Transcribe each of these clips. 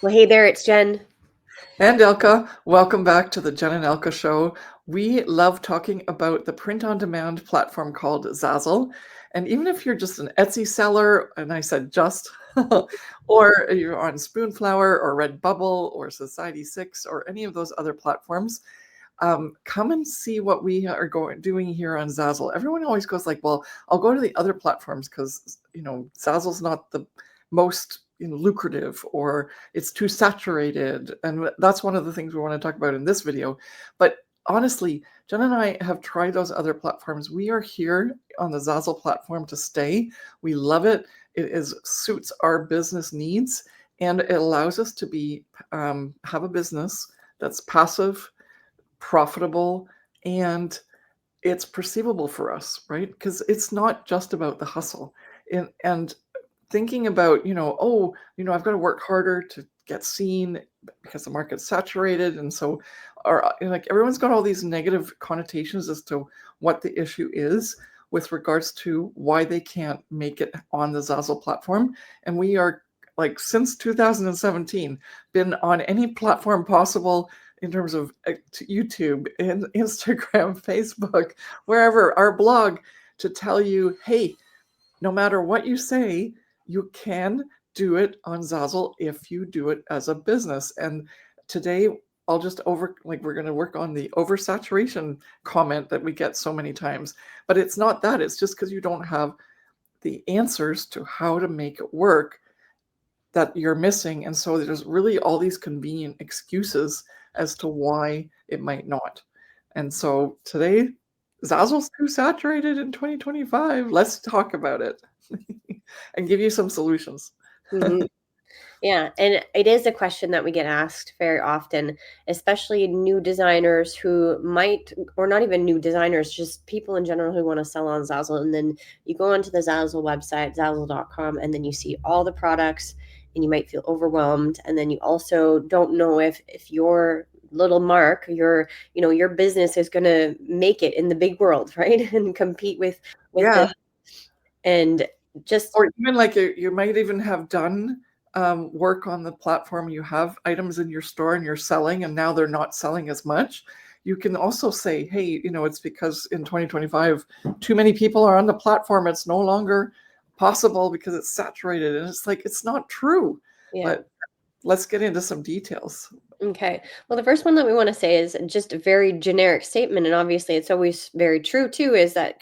Well, hey there, it's Jen. And Elke, welcome back to the Jen and Elke show. We love talking about the print-on-demand platform called Zazzle. And even if you're just an Etsy seller, and I said just, or you're on Spoonflower or Redbubble or Society6 or any of those other platforms, come and see what we are doing here on Zazzle. Everyone always goes like, well, I'll go to the other platforms because, Zazzle's not the most lucrative, or it's too saturated. And that's one of the things we want to talk about in this video. But honestly, Jen and I have tried those other platforms. We are here on the Zazzle platform to stay. We love it. Suits our business needs, and it allows us to be have a business that's passive, profitable, and it's perceivable for us, right? Because it's not just about the hustle. And thinking about, I've got to work harder to get seen because the market's saturated. And so like everyone's got all these negative connotations as to what the issue is with regards to why they can't make it on the Zazzle platform. And we are, like, since 2017, been on any platform possible in terms of YouTube, Instagram, Facebook, wherever, our blog, to tell you, hey, no matter what you say, you can do it on Zazzle if you do it as a business. And today we're going to work on the oversaturation comment that we get so many times. But it's not that, it's just because you don't have the answers to how to make it work that you're missing. And so there's really all these convenient excuses as to why it might not. And so today, Zazzle's too saturated in 2025. Let's talk about it and give you some solutions. Mm-hmm. Yeah, and it is a question that we get asked very often, especially new designers who might, or not even new designers, just people in general who want to sell on Zazzle. And then you go onto the Zazzle website, zazzle.com, and then you see all the products and you might feel overwhelmed. And then you also don't know if your little mark, your business is going to make it in the big world, right? And compete with Yeah. the, and just, Or even like you might even have done work on the platform. You have items in your store and you're selling, and now they're not selling as much. You can also say, hey, it's because in 2025, too many people are on the platform. It's no longer possible because it's saturated. And it's like, it's not true. yeah. But let's get into some details. Okay. Well, the first one that we want to say is just a very generic statement, and obviously it's always very true too, is that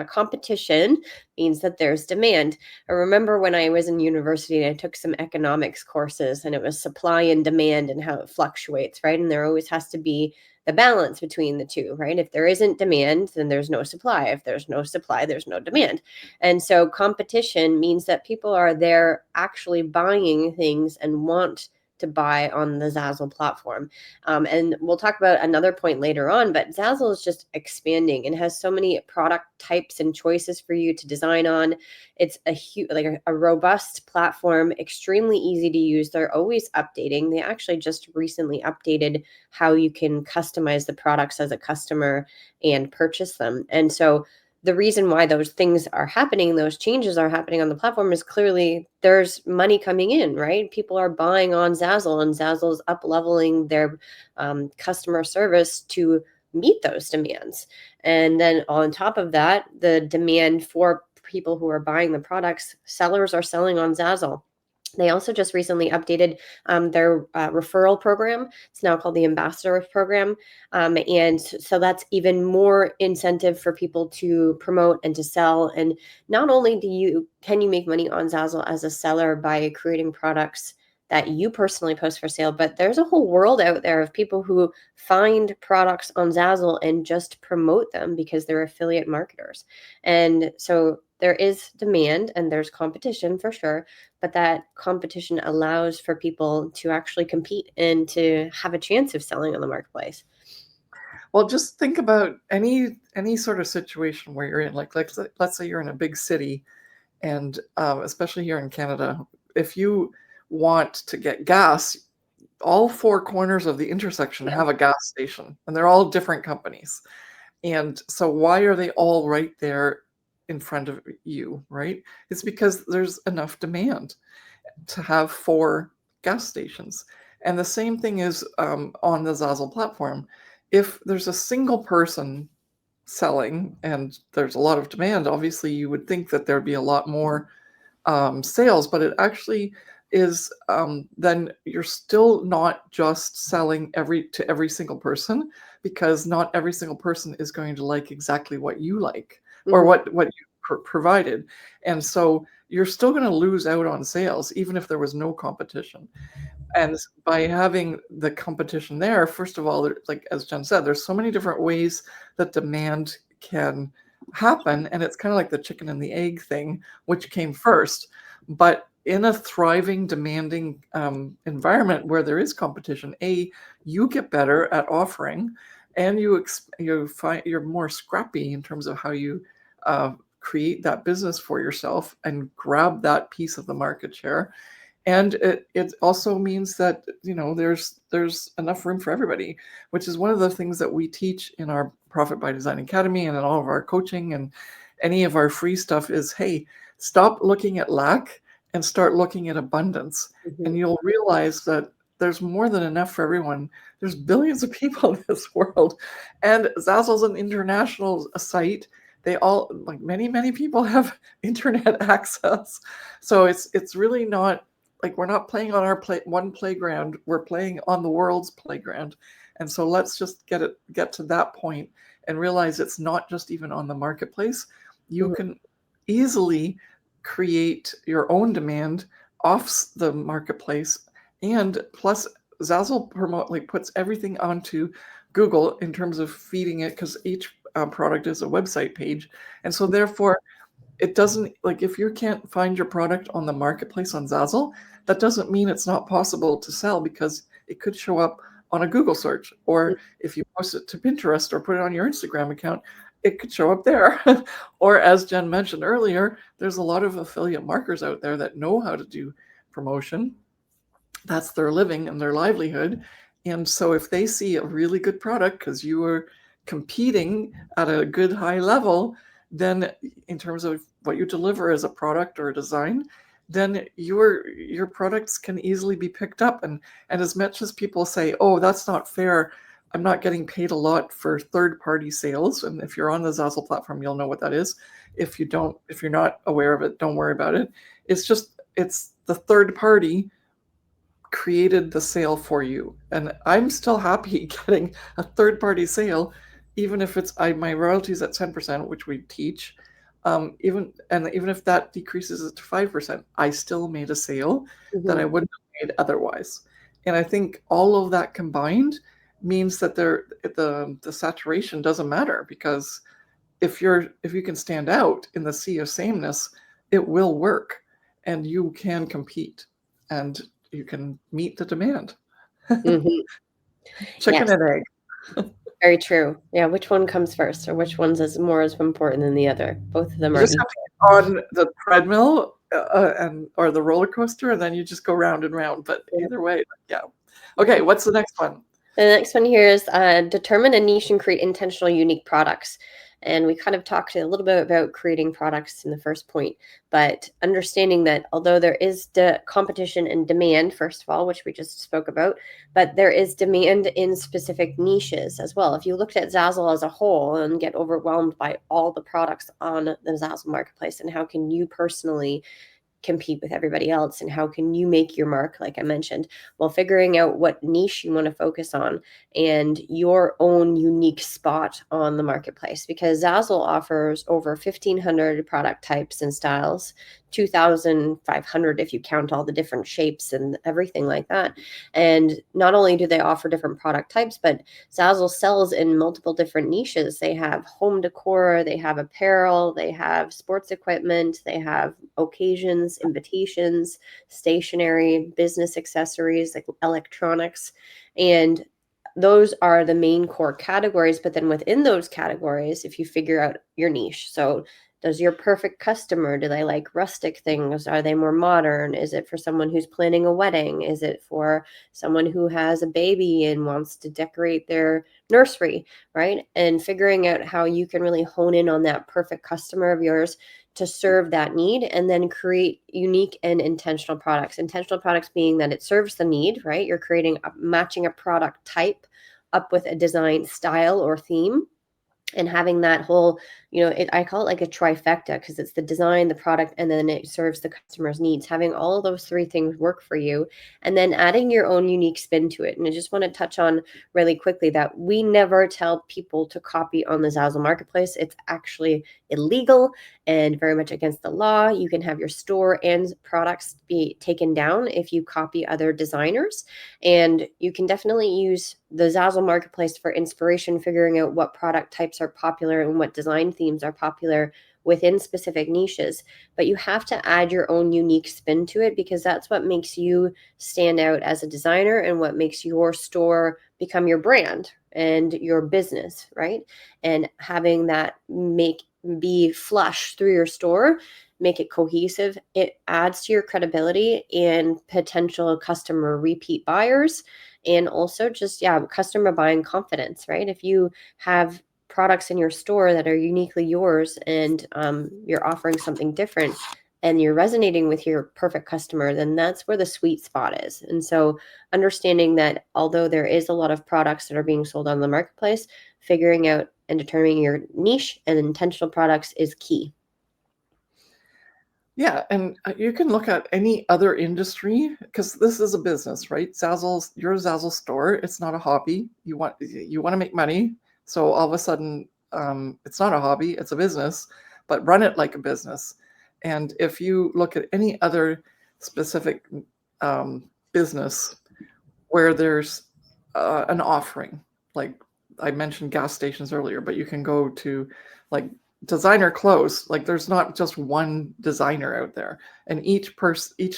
competition means that there's demand. I remember when I was in university and I took some economics courses, and it was supply and demand and how it fluctuates, right? And there always has to be the balance between the two, right? If there isn't demand, then there's no supply. If there's no supply, there's no demand. And so competition means that people are there actually buying things and want to buy on the Zazzle platform. And we'll talk about another point later on, but Zazzle is just expanding and has so many product types and choices for you to design on. It's a robust platform, extremely easy to use. They're always updating. They actually just recently updated how you can customize the products as a customer and purchase them. And so the reason why those things are happening, those changes are happening on the platform, is clearly there's money coming in, right? People are buying on Zazzle, and Zazzle's up leveling their customer service to meet those demands. And then on top of that, the demand for people who are buying the products, sellers are selling on Zazzle. They also just recently updated their referral program. It's now called the Ambassador Program. And so that's even more incentive for people to promote and to sell. And not only can you make money on Zazzle as a seller by creating products that you personally post for sale, but there's a whole world out there of people who find products on Zazzle and just promote them because they're affiliate marketers. And so there is demand and there's competition for sure, but that competition allows for people to actually compete and to have a chance of selling on the marketplace. Well, just think about any sort of situation where you're in. Like, let's say you're in a big city, and especially here in Canada, if you want to get gas, all four corners of the intersection have a gas station, and they're all different companies. And so why are they all right there in front of you, right? It's because there's enough demand to have four gas stations. And the same thing is on the Zazzle platform. If there's a single person selling and there's a lot of demand, obviously you would think that there'd be a lot more sales, but it actually is then you're still not just selling to every single person, because not every single person is going to like exactly what you like or Mhm. what you provided, and so you're still going to lose out on sales even if there was no competition. And by having the competition there, first of all, like as Jen said, there's so many different ways that demand can happen. And it's kind of like the chicken and the egg thing, which came first. But in a thriving, demanding environment where there is competition, you get better at offering, and you find you're more scrappy in terms of how you create that business for yourself and grab that piece of the market share. And it also means that there's enough room for everybody, which is one of the things that we teach in our Profit by Design Academy and in all of our coaching and any of our free stuff is, hey, stop looking at lack and start looking at abundance, Mhm. and you'll realize that there's more than enough for everyone. There's billions of people in this world, and Zazzle's an international site. They all, like, many people have internet access, so it's really not like we're not playing on our one playground. We're playing on the world's playground. And so let's just get to that point and realize it's not just even on the marketplace. You Mhm. can easily create your own demand off the marketplace. And plus, Zazzle puts everything onto Google in terms of feeding it, because each product is a website page. And so therefore, it doesn't, like, if you can't find your product on the marketplace on Zazzle, that doesn't mean it's not possible to sell, because it could show up on a Google search, or if you post it to Pinterest or put it on your Instagram account, it could show up there. Or as Jen mentioned earlier, there's a lot of affiliate marketers out there that know how to do promotion. That's their living and their livelihood. And so if they see a really good product because you are competing at a good high level, then in terms of what you deliver as a product or a design, then your products can easily be picked up. And as much as people say, oh, that's not fair, I'm not getting paid a lot for third-party sales. And if you're on the Zazzle platform, you'll know what that is. If you're not aware of it, don't worry about it. It's the third party created the sale for you. And I'm still happy getting a third party sale, even if my royalties at 10%, which we teach. Even if that decreases it to 5%, I still made a sale that I Mhm. wouldn't have made otherwise. And I think all of that combined means that the saturation doesn't matter, because if you can stand out in the sea of sameness, it will work, and you can compete, and you can meet the demand. Mhm. Chicken Yes, and egg. very true. Yeah, which one comes first, or which one's as important than the other? Both of them You are just equal. have to get on the treadmill and or the roller coaster, and then you just go round and round. But either way, yeah. Okay, what's the next one? The next one here is determine a niche and create intentional, unique products. And we kind of talked a little bit about creating products in the first point, but understanding that although there is competition and demand, first of all, which we just spoke about, but there is demand in specific niches as well. If you looked at Zazzle as a whole and get overwhelmed by all the products on the Zazzle marketplace, and how can you personally compete with everybody else, and how can you make your mark, like I mentioned? Well, figuring out what niche you want to focus on and your own unique spot on the marketplace, because Zazzle offers over 1,500 product types and styles, 2,500 if you count all the different shapes and everything like that. And not only do they offer different product types, but Zazzle sells in multiple different niches. They have home decor, they have apparel, they have sports equipment, they have occasions, invitations, stationery, business accessories, like electronics. And those are the main core categories. But then within those categories, if you figure out your niche, so does your perfect customer, do they like rustic things? Are they more modern? Is it for someone who's planning a wedding? Is it for someone who has a baby and wants to decorate their nursery, right? And figuring out how you can really hone in on that perfect customer of yours to serve that need, and then create unique and intentional products. Intentional products being that it serves the need, right? You're matching a product type up with a design style or theme, and having that whole, I call it like a trifecta, because it's the design, the product, and then it serves the customer's needs. Having all of those three things work for you, and then adding your own unique spin to it. And I just want to touch on really quickly that we never tell people to copy on the Zazzle marketplace. It's actually illegal and very much against the law. You can have your store and products be taken down if you copy other designers. And you can definitely use the Zazzle marketplace for inspiration, figuring out what product types are popular and what design themes are popular within specific niches. But you have to add your own unique spin to it, because that's what makes you stand out as a designer and what makes your store become your brand and your business, right? And having that be flush through your store, make it cohesive, it adds to your credibility and potential customer repeat buyers, and also just, yeah, customer buying confidence, right? If you have products in your store that are uniquely yours, and you're offering something different, and you're resonating with your perfect customer, then that's where the sweet spot is. And so understanding that although there is a lot of products that are being sold on the marketplace, figuring out and determining your niche and intentional products is key. Yeah, and you can look at any other industry, because this is a business, right? Your Zazzle store. It's not a hobby. You want to make money, so all of a sudden, it's not a hobby. It's a business, but run it like a business. And if you look at any other specific business where there's an offering, like I mentioned gas stations earlier, but you can go to like designer clothes. Like there's not just one designer out there, and each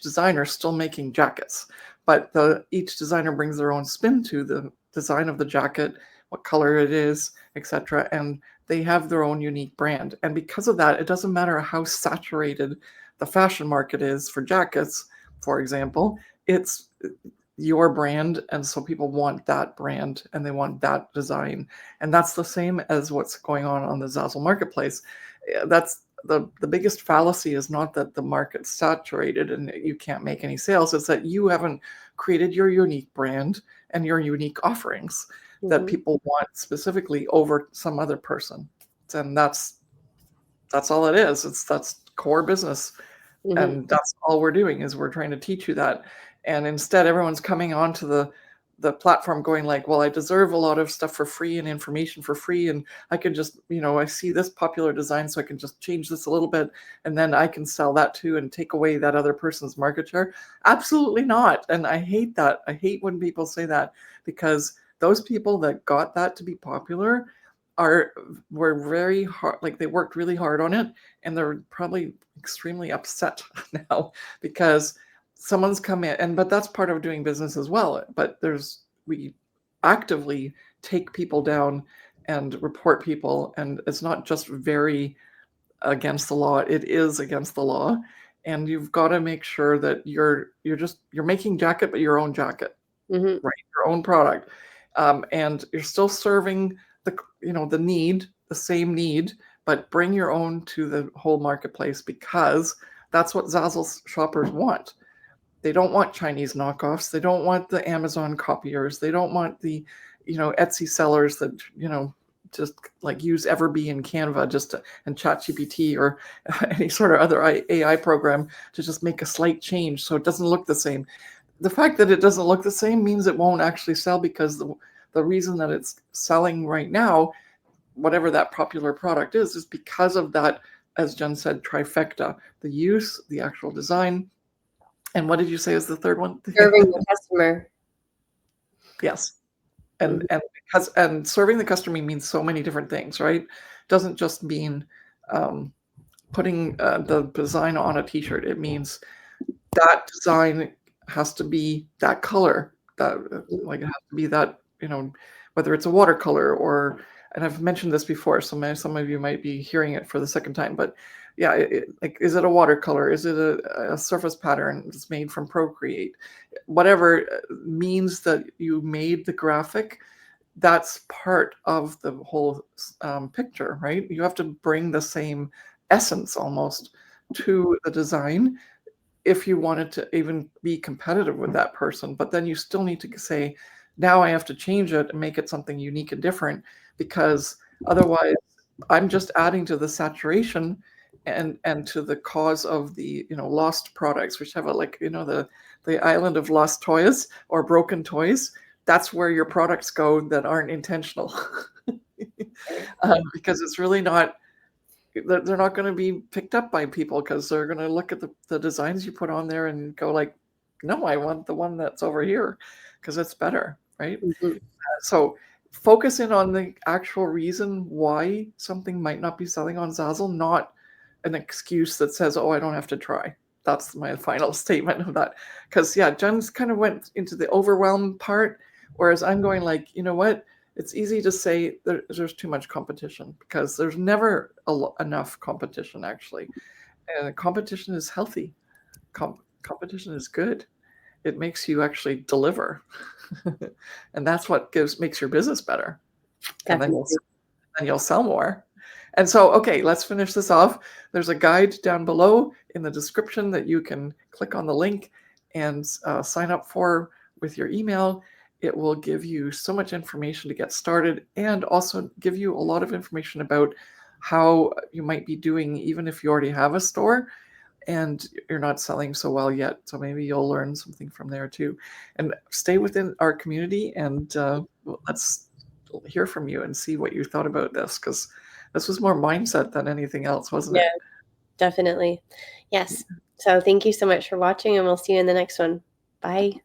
designer is still making jackets, but each designer brings their own spin to the design of the jacket, what color it is, etc. And they have their own unique brand. And because of that, it doesn't matter how saturated the fashion market is for jackets, for example, it's your brand, and so people want that brand and they want that design. And that's the same as what's going on the Zazzle marketplace. That's the biggest fallacy, is not that the market's saturated and you can't make any sales. It's that you haven't created your unique brand and your unique offerings that people want specifically over some other person. And that's all it is. That's core business. And that's all we're doing, is we're trying to teach you that. And instead, everyone's coming onto the platform going like, well, I deserve a lot of stuff for free and information for free, and I can just, I see this popular design, so I can just change this a little bit, and then I can sell that too and take away that other person's market share. Absolutely not. And I hate that. I hate when people say that, because those people that got that to be popular were very hard, like they worked really hard on it, and they're probably extremely upset now because someone's come in. But that's part of doing business as well. But we actively take people down and report people, and it's not just very against the law, it is against the law. And you've got to make sure that you're making jacket, but your own jacket, right? Your own product. And you're still serving the same need, but bring your own to the whole marketplace, because that's what Zazzle shoppers want. They don't want Chinese knockoffs. They don't want the Amazon copiers. They don't want the, Etsy sellers that, just like use Everbee and Canva and ChatGPT or any sort of other AI program to just make a slight change so it doesn't look the same. The fact that it doesn't look the same means it won't actually sell, because the reason that it's selling right now, whatever that popular product is because of that, as Jen said, trifecta: the use, the actual design, and what did you say is the third one? Serving the customer. Yes. And serving the customer means so many different things, right? It doesn't just mean putting the design on a t-shirt. It means that design has to be that color, that like it has to be that, whether it's a watercolor or, and I've mentioned this before, so some of you might be hearing it for the second time, but yeah, like, is it a watercolor? Is it a surface pattern that's made from Procreate? Whatever means that you made the graphic, that's part of the whole picture, right? You have to bring the same essence almost to the design if you wanted to even be competitive with that person. But then you still need to say, now I have to change it and make it something unique and different, because otherwise I'm just adding to the saturation and to the cause of the lost products, which have a, like, the island of lost toys or broken toys. That's where your products go that aren't intentional. Right. Because it's really not, they're not going to be picked up by people, because they're going to look at the designs you put on there and go like, no, I want the one that's over here because it's better, right? Mhm. So focus in on the actual reason why something might not be selling on Zazzle, not an excuse that says, oh, I don't have to try. That's my final statement of that. Because yeah, Jen's kind of went into the overwhelm part, whereas I'm going like, you know what? It's easy to say there's too much competition, because there's never enough competition, actually. And competition is healthy. Competition is good. It makes you actually deliver. And that's what makes your business better. And then Definitely. you'll sell more. And so, okay, let's finish this off. There's a guide down below in the description that you can click on the link and sign up for with your email. It will give you so much information to get started, and also give you a lot of information about how you might be doing even if you already have a store and you're not selling so well yet. So maybe you'll learn something from there too. And stay within our community, and let's hear from you and see what you thought about this, because this was more mindset than anything else, wasn't Yeah, it? definitely. Yes. So thank you so much for watching, and we'll see you in the next one. Bye.